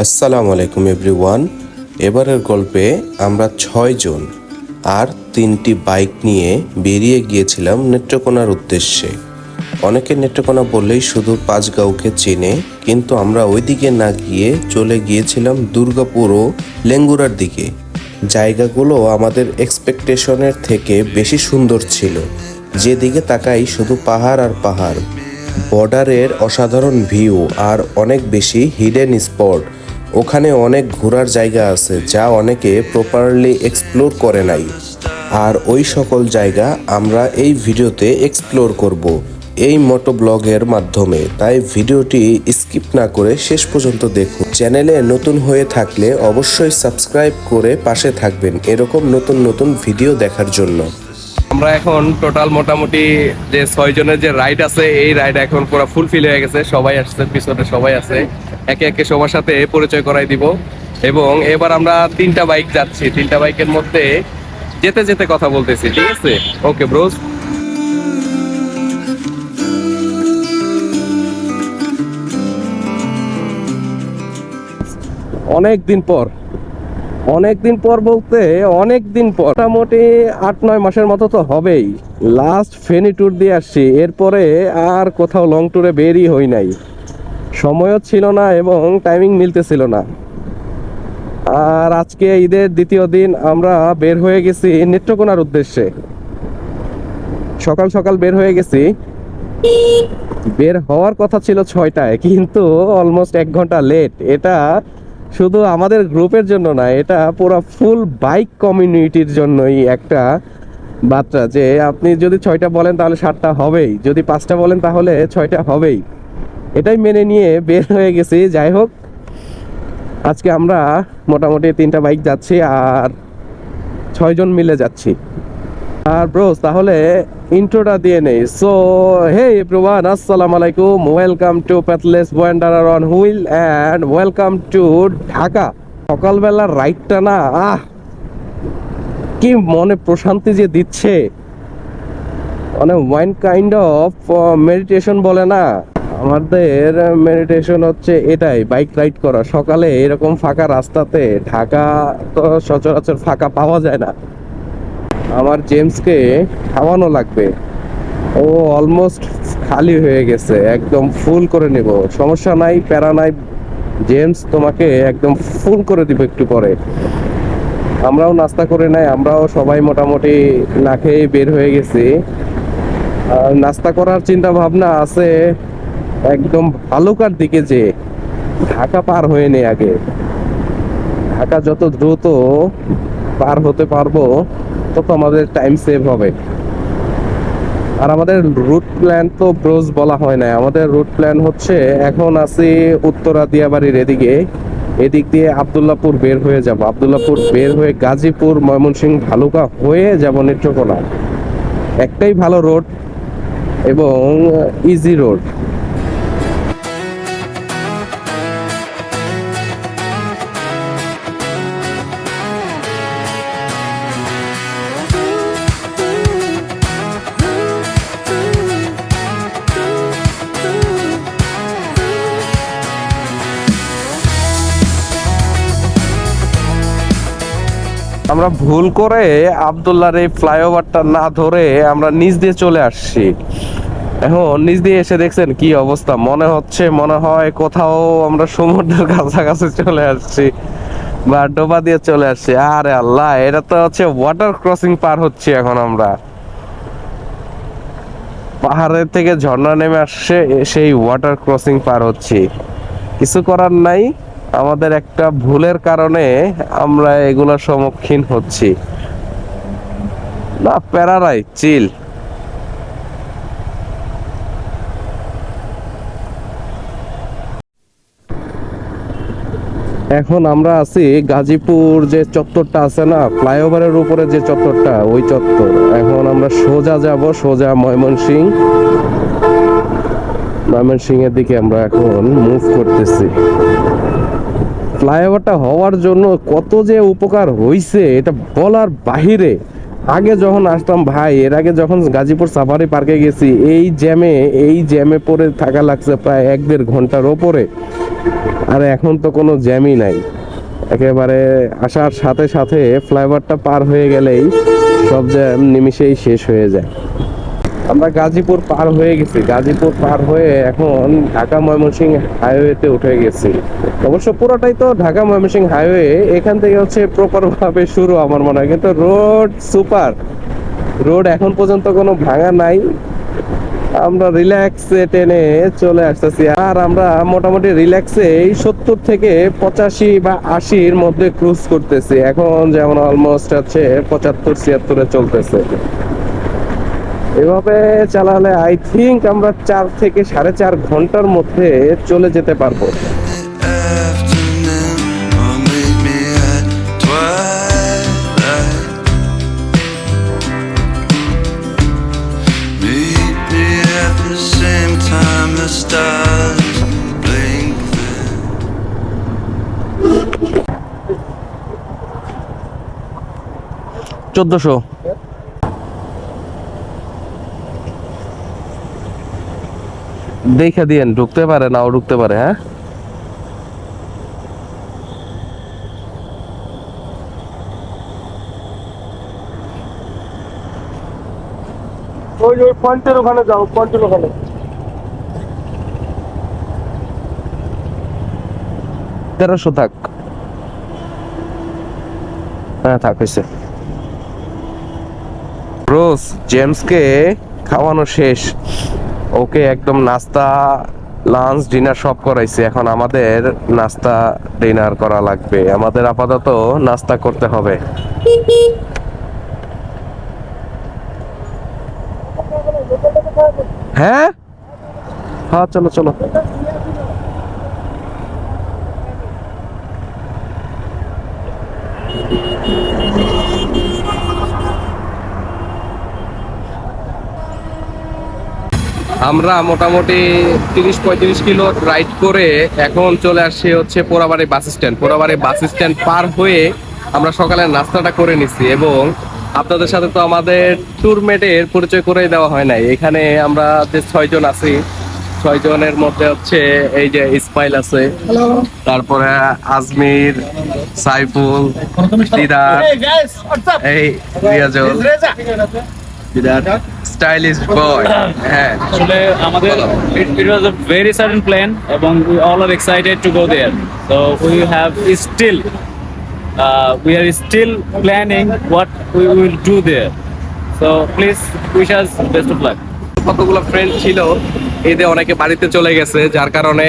আসসালামু আলাইকুম এভরিওয়ান। এবারের গল্পে আমরা 6 জন আর 3টি বাইক নিয়ে বেরিয়ে গিয়েছিলাম নেত্রকোনার উদ্দেশ্যে। অনেকে নেত্রকোনা বললেই শুধু পাঁচগাঁওকে চেনে, কিন্তু আমরা ওইদিকে না গিয়ে চলে গিয়েছিলাম দুর্গাপুর ও লেঙ্গুরার দিকে। জায়গাগুলো আমাদের এক্সপেকটেশনের থেকে বেশি সুন্দর ছিল। যেদিকে তাকাই শুধু পাহাড় আর পাহাড়, বর্ডারের অসাধারণ ভিউ আর অনেক বেশি হিডেন স্পট। ওখানে অনেক ঘোরার জায়গা আছে যা অনেকে প্রপারলি এক্সপ্লোর করে নাই, আর ওই সকল জায়গা আমরা এই ভিডিওতে এক্সপ্লোর করব এই মোটো ব্লগের মাধ্যমে। তাই ভিডিওটি স্কিপ না করে শেষ পর্যন্ত দেখুন। চ্যানেলে নতুন হয়ে থাকলে অবশ্যই সাবস্ক্রাইব করে পাশে থাকবেন এরকম নতুন নতুন ভিডিও দেখার জন্য। আমরা এখন টোটাল মোটামুটি যে 6 জনের যে রাইড আছে, এই রাইড এখন পুরো ফুলফিল হয়ে গেছে। সবাই আসছে, পিছনে সবাই আছে, একে একে সবার সাথে পরিচয় করাই দিব। এবং এবার আমরা 3টা বাইক যাচ্ছি, 3টা বাইকের মধ্যে যেতে যেতে কথা বলতেছি, ঠিক আছে? ওকে ব্রোস। অনেক দিন পর বলতে অনেক দিন পর, মোটামুটি 8-9 মাসের মতো তো হবেই লাস্ট ফেনী ট্যুর দিয়ে আসছি। এরপরে আর কোথাও লং ট্যুরে বেরই হই নাই, সময়ও ছিল না এবং টাইমিং মিলতেছিল না। আর আজকে ঈদের দ্বিতীয় দিন আমরা বের হয়ে গেছি নেত্রকোনার উদ্দেশ্যে। সকাল সকাল বের হয়ে গেছি। বের হওয়ার কথা ছিল 6টায়, কিন্তু অলমোস্ট 1 ঘন্টা লেট। এটা শুধু আমাদের গ্রুপের জন্য না, এটা পুরো ফুল বাইক কমিউনিটির জন্যই একটা বার্তা যে আপনি যদি 6টা বলেন তাহলে 7টা হবেই, যদি 5টা বলেন তাহলে 6টা হবেই। এটাই মেনে নিয়ে বের হয়ে গেছি। যাই হোক, আজকে আমরা মোটামুটি 3টা বাইক যাচ্ছি আর 6 জন মিলে যাচ্ছি। আর ব্রোস, তাহলে ইন্ট্রোটা দিয়ে নেই। সো হে এভরিওয়ান, আসসালামু আলাইকুম, welcome to pathless wanderer on wheel and welcome to Dhaka. সকালবেলার রাইডটা না, কি মনে প্রশান্তি যে দিচ্ছে, মানে ওয়ান কাইন্ড অফ মেডিটেশন বলে না, আমাদের মেডিটেশন হচ্ছে এটাই, বাইক রাইড করা। সকালে এরকম ফাঁকা রাস্তাতে, ঢাকা তো সচরাচর ফাঁকা পাওয়া যায় না। আমার জেমসকে খাওয়ানো লাগবে, ও অলমোস্ট খালি হয়ে গেছে, একদম ফুল করে নেব। সমস্যা নাই, প্যারা নাই জেমস, তোমাকে একদম ফুল করে দিব একটু পরে। আমরাও নাস্তা করে নাই, আমরাও সবাই মোটামুটি না খেয়ে বের হয়ে গেছি। আর নাস্তা করার চিন্তা ভাবনা আছে একদম ভালুকার দিকে, যে ঢাকা পার হয়ে নেই আগে। ঢাকা যত দ্রুত পার হতে পারবো তত আমাদের টাইম সেভ হবে। আর আমাদের রুট প্ল্যান তো ব্রোজ বলা হয় না। আমাদের রুট প্ল্যান হচ্ছে, এখন আছি উত্তরা দিয়াবাড়ির এদিকে, এদিক দিয়ে আব্দুল্লাহপুর বের হয়ে যাব। আব্দুল্লাহপুর বের হয়ে গাজীপুর, ময়মনসিংহ, ভালুকা হয়ে যাব নেত্রকোনা। একটাই ভালো রোড এবং ইজি রোড। আমরা ভুল করে আব্দুল্লাহর এই ফ্লাইওভারটা না ধরে আমরা নিচ দিয়ে চলে আসছি। এখন নিচ দিয়ে এসে দেখছেন কি অবস্থা, মনে হয় কোথাও আমরা সমুদ্রের কাছাকাছি চলে আসছি বা ডোবা দিয়ে চলে আসছি। আরে আল্লাহ, এটা তো হচ্ছে ওয়াটার ক্রসিং পার হচ্ছে। এখন আমরা পাহাড়ের থেকে ঝর্ণা নেমে আসছে, সেই ওয়াটার ক্রসিং পার হচ্ছি। কিছু করার নাই, আমাদের একটা ভুলের কারণে আমরা এগুলোর সম্মুখীন হচ্ছি। না প্যারারাই, চিল। এখন আমরা আছি গাজীপুর যে চত্বরটা আছে না, ফ্লাইওভারের উপরে যে চত্বরটা, ওই চত্বর। এখন আমরা সোজা যাব, সোজা ময়মনসিংহ এর দিকে আমরা এখন মুভ করতেছি। ফ্লাইওভারটা হওয়ার জন্য কত যে উপকার হইছে এটা বলার বাহিরে। আগে যখন আসতাম ভাই, এর আগে যখন গাজীপুর সাফারি পার্কে গেছি, এই জ্যামে পড়ে থাকা লাগছে প্রায় 1-1.5 ঘন্টার ওপরে। আর এখন তো কোনো জ্যামই নাই, একেবারে আসার সাথে সাথে ফ্লাইওভারটা পার হয়ে গেলেই সব জ্যাম নিমিষেই শেষ হয়ে যায়। আমরা গাজীপুর পার হয়ে গেছি, গাজীপুর পার হয়ে এখন ঢাকা ময়মনসিংহ হাইওয়েতে উঠে গেছি। অবশ্য পুরোটাই তো ঢাকা ময়মনসিংহ হাইওয়ে, এখান থেকে হচ্ছে প্রপার ভাবে শুরু আমার মনে হয়, কিন্তু রোড সুপার, রোড এখন পর্যন্ত কোনো ভাঙা নাই। আমরা রিল্যাক্সে ট্রেনে চলে আসতেছি, আর আমরা মোটামুটি রিল্যাক্সে 70 থেকে 85 বা 80-র মধ্যে ক্রুজ করতেছি। এখন যেমন অলমোস্ট আছে 75-76-এ চলতেছে। এভাবে চালালে আই থিঙ্ক আমরা 4 থেকে 4.5 ঘন্টার মধ্যে চলে যেতে পারবো। Afternoon, or meet me at twilight. Meet me at the same time the stars blink then. 1400 দেখা দিয়েন, ঢুকতে পারে নাও ঢুকতে পারে। হ্যাঁ, ওই পয়েন্টের ওখানে যাও, পয়েন্টের ওখানে। 1300 থাক। হ্যাঁ থাক, হয়েছে। রোজ জেমসকে খাওয়ানো শেষ, ওকে একদম নাস্তা লাঞ্চ ডিনার সব করাইছে। এখন আমাদের নাস্তা ডিনার করা লাগবে, আমাদের আপাতত নাস্তা করতে হবে। হ্যাঁ হ্যাঁ, চলো চলো। আমরা মোটামুটি 30-35 কিলো রাইড করে এখন চলে আসছি হচ্ছে Porabari bus stand. Porabari bus stand পার হয়ে আমরা সকালে নাস্তাটা করে নিছি, এবং আপনাদের সাথে তো আমাদের ট্যুরমেটের পরিচয় করে দেওয়া হয় নাই। এখানে আমরা যে 6 জন আছি, 6 জনের মধ্যে হচ্ছে এই যে ইসমাইল আছে, তারপরে আজমির, সাইফুল, দিদার, এই রিয়াজুল, স্টাইলিশ বয়। হ্যাঁ, আসলে আমাদের it was a very sudden plan এবং we all are excited to go there, so we are still planning what we will do there, so please wish us best of luck. কতগুলো friend ছিল, এদের অনেকে বাড়িতে চলে গেছে, যার কারণে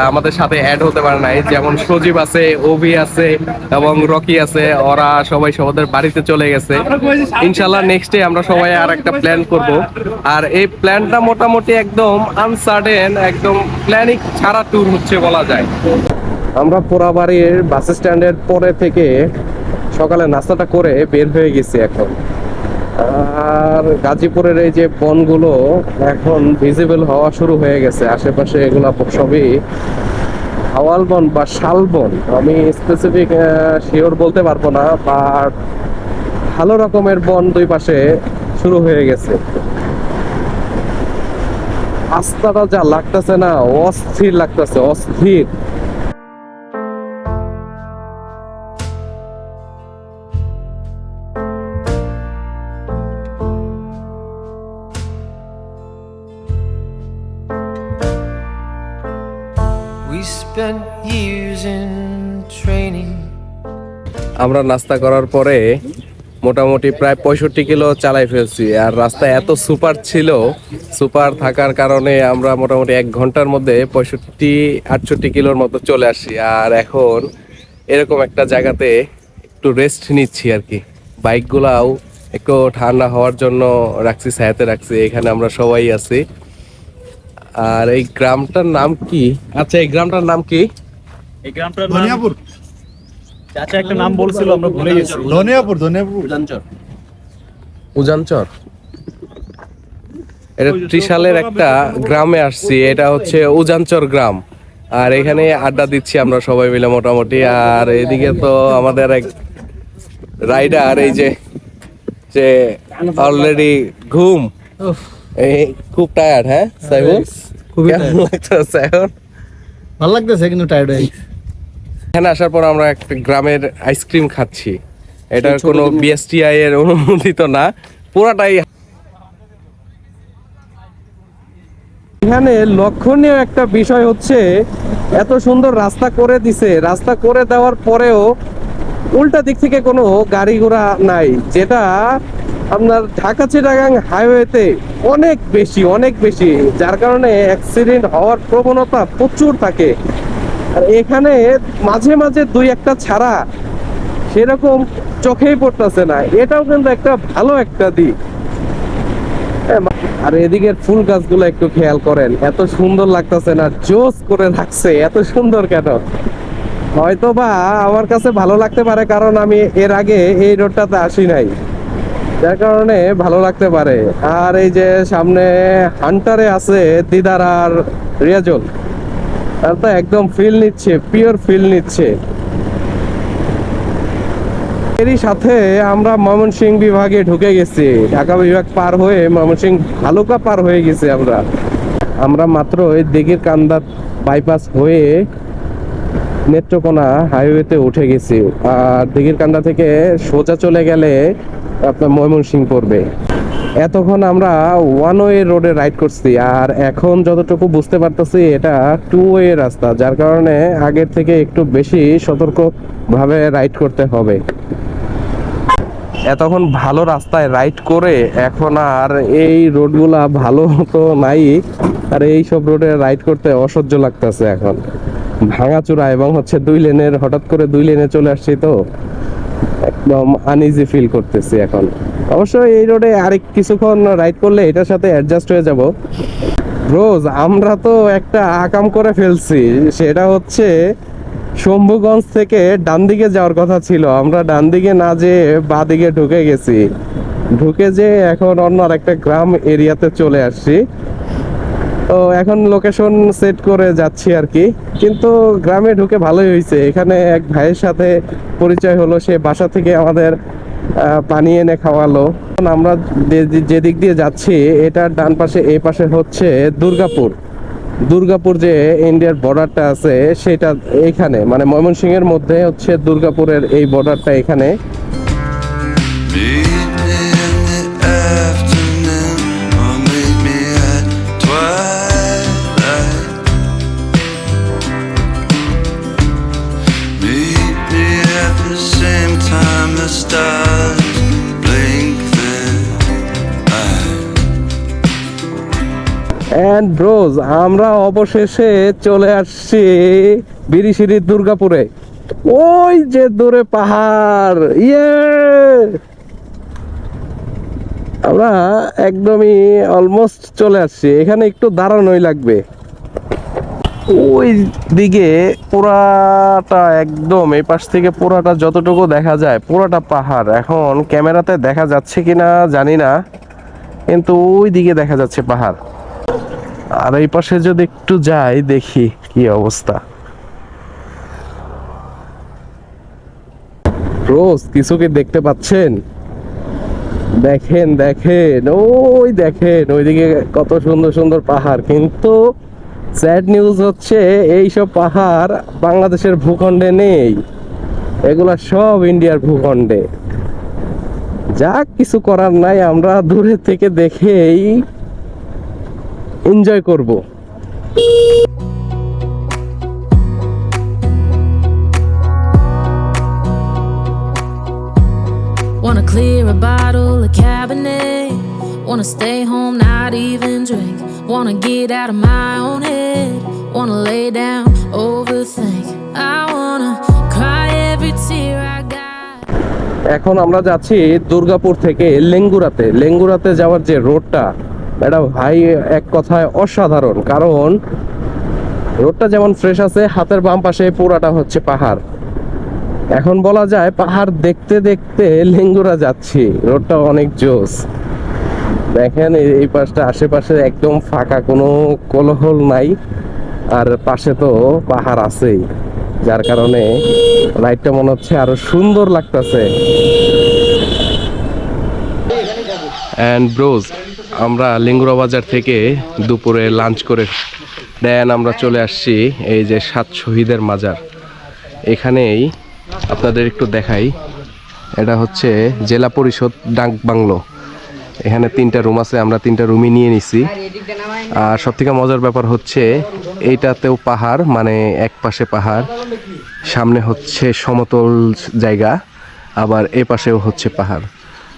আমাদের সাথে অ্যাড হতে পারে নাই। যেমন সজীব আছে, ওভি আছে এবং রকি আছে, ওরা সবাই সবাদের বাড়িতে চলে গেছে। ইনশাল্লাহ নেক্সট ডে আমরা সবাই আর একটা প্ল্যান করব। আর এই প্ল্যানটা মোটামুটি একদম আনসার্টেন, একদম প্ল্যানিং ছাড়া ট্যুর হচ্ছে বলা যায়। আমরা পোড়াবাড়ির বাস স্ট্যান্ডের পরে থেকে সকালে নাস্তাটা করে বের হয়ে গেছি এখন। আর গাজীপুরের এই যে বনগুলো এখন ভিজিবল হওয়া শুরু হয়ে গেছে, আশেপাশে এগুলা সবই হাওয়াল বন বা শাল বন, আমি স্পেসিফিক শিওর বলতে পারবো না, বাট ভালো রকমের বন দুই পাশে শুরু হয়ে গেছে। রাস্তাটা যা লাগতেছে না, অস্থির লাগতেছে, অস্থির। We spent years in training. আমরা নাস্তা করার পরে মোটামুটি প্রায় 65 কিলো চালাই ফেলছি, আর রাস্তা এত সুপার ছিল, সুপার থাকার কারণে আমরা মোটামুটি 1 ঘন্টার মধ্যে 65-68 কিলোর মতো চলে আসি। আর এখন এরকম একটা জায়গাতে একটু রেস্ট নিচ্ছি আর কি। বাইকগুলাও একটু ঠান্ডা হওয়ার জন্য রাখছি, ছায়াতে রাখছি। এখানে আমরা সবাই আছি। আর এই গ্রামটার নাম কি? আচ্ছা, এই গ্রামটার নাম কি? এই গ্রামটার নাম চাচা একটা নাম বলছিল, আমরা ভুলে গেছি। উজানচর। এটা ত্রিশালের একটা গ্রামে আসছি, এটা হচ্ছে উজানচর গ্রাম। আর এখানে আড্ডা দিচ্ছি আমরা সবাই মিলে মোটামুটি। আর এদিকে তো আমাদের এক রাইডার, এই যে অলরেডি ঘুম, এই খুব টায়ার্ড। হ্যাঁ সাইফুল, কেমন লাগতেছে এখন? ভালো লাগতেছে কিন্তু টায়ার্ড হয়ে গেছি। এখানে আসার পর আমরা একটা গ্রামের আইসক্রিম খাচ্ছি। এটা কোনো বিএসটিআই এর অনুমোদিত না, পুরাটাই। এখানে লক্ষণীয় একটা বিষয় হচ্ছে এত সুন্দর রাস্তা করে দিছে, রাস্তা করে দেওয়ার পরেও উল্টা দিক থেকে কোনো গাড়ি ঘোড়া নাই, যেটা আপনার ঢাকা চিটাগাং হাইওয়েতে অনেক বেশি, যার কারণে অ্যাক্সিডেন্ট হওয়ার প্রবণতা প্রচুর থাকে। আর এখানে মাঝে মাঝে দুই একটা ছাড়া সেরকম চোখেই পড়তেছে না, এটাও কিন্তু একটা ভালো একটা দিক। আর এদিকের ফুল গাছগুলো একটু খেয়াল করেন, এত সুন্দর লাগতেছে না? জোস করে রাখছে, এত সুন্দর কেন? হয়তো বা আমার কাছে ভালো লাগতে পারে, কারণ আমি এর আগে এই রোডটাতে আসি নাই, যার কারণে ভালো লাগতে পারে। আর এই যে সামনে হান্টারে আছে দিদার আর রিয়াজুল, তার তো একদম ফিল নিচ্ছে, পিওর ফিল নিচ্ছে। এরই সাথে আমরা ময়মনসিংহ বিভাগে ঢুকে গেছি, ঢাকা বিভাগ পার হয়ে ময়মনসিংহ ভালুকা পার হয়ে গেছি আমরা মাত্র এই দিঘির কান্দা বাইপাস হয়ে নেত্রকোনা হাইওয়েতে উঠে গেছি। আর দিঘির কান্দা থেকে সোজা চলে গেলে আপনার ময়মনসিংহ পড়বে। এতক্ষণ আমরা ওয়ান ওয়ে রোডে রাইড করছি, আর এখন যতটুকু বুঝতে পারতেছি এটা টু ওয়ে রাস্তা, যার কারণে আগের থেকে একটু বেশি সতর্ক ভাবে রাইড করতে হবে। এতক্ষণ ভালো রাস্তায় রাইড করে এখন আর এই রোডগুলা ভালো তো নাই, আর এই সব রোডে রাইড করতে অসহ্য লাগতেছে এখন, ভাঙাচোরা এবং হচ্ছে দুই লেনের, হঠাৎ করে দুই লেনে চলে আসছি তো একদম আনইজি ফিল করতেছি এখন। অবশ্যই এই রোডে আরেক কিছুক্ষণ রাইড করলে এটার সাথে অ্যাডজাস্ট হয়ে যাব। রোজ আমরা তো একটা আকাম করে ফেলছি, সেটা হচ্ছে শম্ভুগঞ্জ থেকে ডান দিকে যাওয়ার কথা ছিল, আমরা ডান দিকে না যেয়ে বাঁ দিকে ঢুকে গেছি, ঢুকে যে এখন অন্য আরেকটা গ্রাম এরিয়াতে চলে আসছি। তো এখন লোকেশন সেট করে যাচ্ছি আর কি, কিন্তু গ্রামে ঢুকে ভালোই হয়েছে। এখানে এক ভাইয়ের সাথে পরিচয় হলো, সে বাসা থেকে আমাদের পানি এনে খাওয়ালো। আমরা যে দিক দিয়ে যাচ্ছি এটার ডান পাশে, এই পাশে হচ্ছে দুর্গাপুর যে ইন্ডিয়ার বর্ডারটা আছে সেটা এইখানে, মানে ময়মনসিংহের মধ্যে হচ্ছে দুর্গাপুরের এই বর্ডারটা এখানে। Meet me in the afternoon, or meet me at twilight. Meet me at the same time the stars blink their eyes. And bros, আমরা অবশেষে চলে আসছি বিরিশিরির দুর্গাপুরে। ওই যে দূরে পাহাড়, আমরা একদমই অলমোস্ট চলে আসছি। এখানে একটু দাঁড়ানোই লাগবে। ওই দিকে পুরাটা একদম, এই পাশ থেকে পুরাটা যতটুকু দেখা যায় পুরাটা পাহাড়। এখন ক্যামেরাতে দেখা যাচ্ছে কিনা জানি না, কিন্তু ওই দিকে দেখা যাচ্ছে পাহাড়। আর এই পাশে যদি একটু যাই দেখি কি অবস্থা। রোজ কিছু কি দেখতে পাচ্ছেন? দেখেন ওইদিকে কত সুন্দর সুন্দর পাহাড়, কিন্তু স্যাড নিউজ হচ্ছে এইসব পাহাড় বাংলাদেশের ভূখণ্ডে নেই, এগুলা সব ইন্ডিয়ার ভূখণ্ডে। যা কিছু করার নাই, আমরা দূরে থেকে দেখেই এনজয় করব। Wanna clear a bottle of Cabernet. Wanna stay home, not even drink. Wanna get out of my own head. Wanna lay down, overthink. I wanna cry every tear I got. এখন আমরা যাচ্ছি দুর্গাপুর থেকে লেঙ্গুরাতে যাওয়ার যে রোডটা, এটা ভাই এক কথায় অসাধারণ। কারণ রোডটা যেমন ফ্রেশ আছে, হাতের বাম পাশে পুরাটা হচ্ছে পাহাড়। এখন বলা যায় পাহাড় দেখতে দেখতে লেঙ্গুরা যাচ্ছি, রোডটা অনেক জোস। দেখেন এই পাশটা, আশেপাশে একদম ফাঁকা, কোনো কোলাহল নাই, আর পাশে তো পাহাড় আছেই, যার কারণে রাইডটা মনে হচ্ছে আরো সুন্দর লাগতেছে। অ্যান্ড ব্রোজ, আমরা লেঙ্গুরা বাজার থেকে দুপুরে লাঞ্চ করে দেন আমরা চলে আসছি এই যে 7 শহীদের মাজার। এখানেই আপনাদের একটু দেখাই, এটা হচ্ছে জেলা পরিষদ ডাক বাংলো। এখানে 3টা রুম আছে, আমরা 3টা রুমই নিয়ে নিছি। আর সবথেকে মজার ব্যাপার হচ্ছে এইটাতেও পাহাড়, মানে এক পাশে পাহাড়, সামনে হচ্ছে সমতল জায়গা, আবার এ পাশেও হচ্ছে পাহাড়,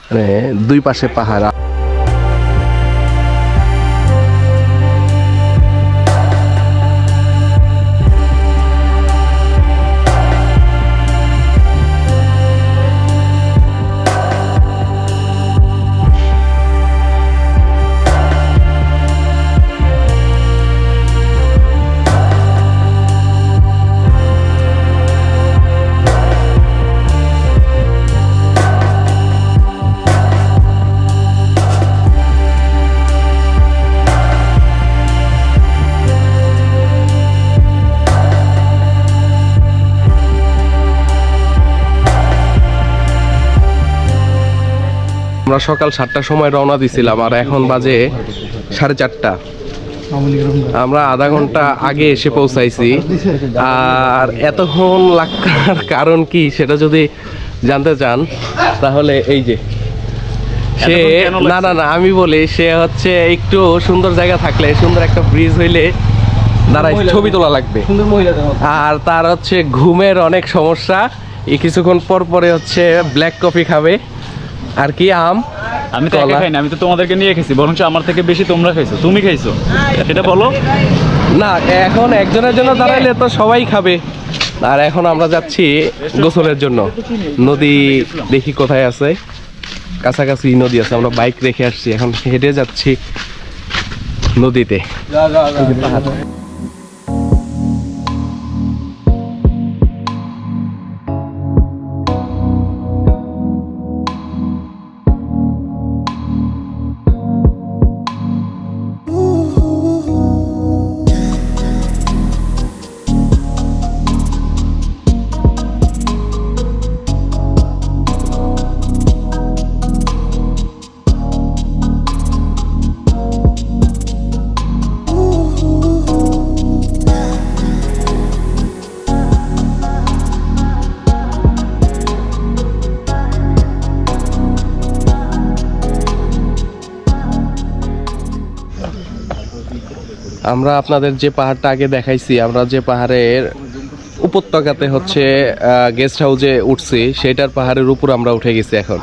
মানে 2 পাশে পাহাড়। আমরা সকাল 7টার সময় রওনা দিছিলাম, আর এখন বাজে 4:30। আমরা আধা ঘন্টা আগে এসে পৌঁছাইছি। আর এতক্ষণ লাগার কারণ কি সেটা যদি জানতে চান তাহলে এই যে সে না না না আমি বলি, সে হচ্ছে একটু সুন্দর জায়গা থাকলে, সুন্দর একটা ব্রিজ হইলে দাঁড়ায় ছবি তোলা লাগবে, আর তার হচ্ছে ঘুমের অনেক সমস্যা। এই কিছুক্ষণ পর পরে হচ্ছে ব্ল্যাক কফি খাবে, আর কি আমি তো একা খাই না, আমি তো তোমাদেরকে নিয়ে খেয়েছি, বরং আমার থেকে বেশি তোমরা খাইছো। তুমি খাইছো সেটা বলো না। এখন একজনের জন্য দাঁড়াইলে তো সবাই খাবে। আর এখন আমরা যাচ্ছি গোসলের জন্য। নদী দেখি কোথায় আছে, কাছাকাছি নদী আছে। আমরা বাইক রেখে আসছি, এখন হেঁটে যাচ্ছি নদীতে। আমরা আপনাদের যে পাহাড়টা আগে দেখাইছি, আমরা যে পাহাড়ের উপত্যকাতে হচ্ছে গেস্ট হাউসে উঠছি, সেটার পাহাড়ের উপর আমরা উঠে গেছি এখন।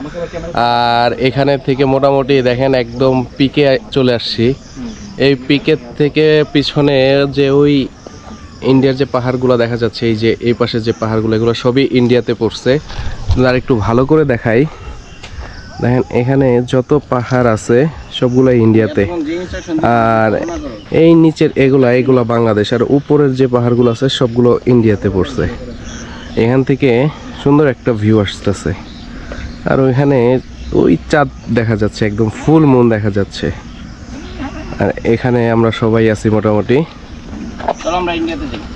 আর এখানে থেকে মোটামুটি দেখেন একদম পিকে চলে আসছি। এই পিকের থেকে পিছনে যে ওই ইন্ডিয়ার যে পাহাড়গুলো দেখা যাচ্ছে, এই যে এই পাশে যে পাহাড়গুলো, এগুলো সবই ইন্ডিয়াতে পড়ছে। আর একটু ভালো করে দেখাই, দেখেন এখানে যত পাহাড় আছে সবগুলো ইন্ডিয়াতে, আর এই নিচের এগুলা বাংলাদেশ, আর উপরের যে পাহাড়গুলো আছে সবগুলো ইন্ডিয়াতে পড়ছে। এখান থেকে সুন্দর একটা ভিউ আসতেছে, আর ওইখানে ওই চাঁদ দেখা যাচ্ছে, একদম ফুল মুন দেখা যাচ্ছে। আর এখানে আমরা সবাই আছি মোটামুটি। চলো আমরা ইন্ডিয়াতে যাই।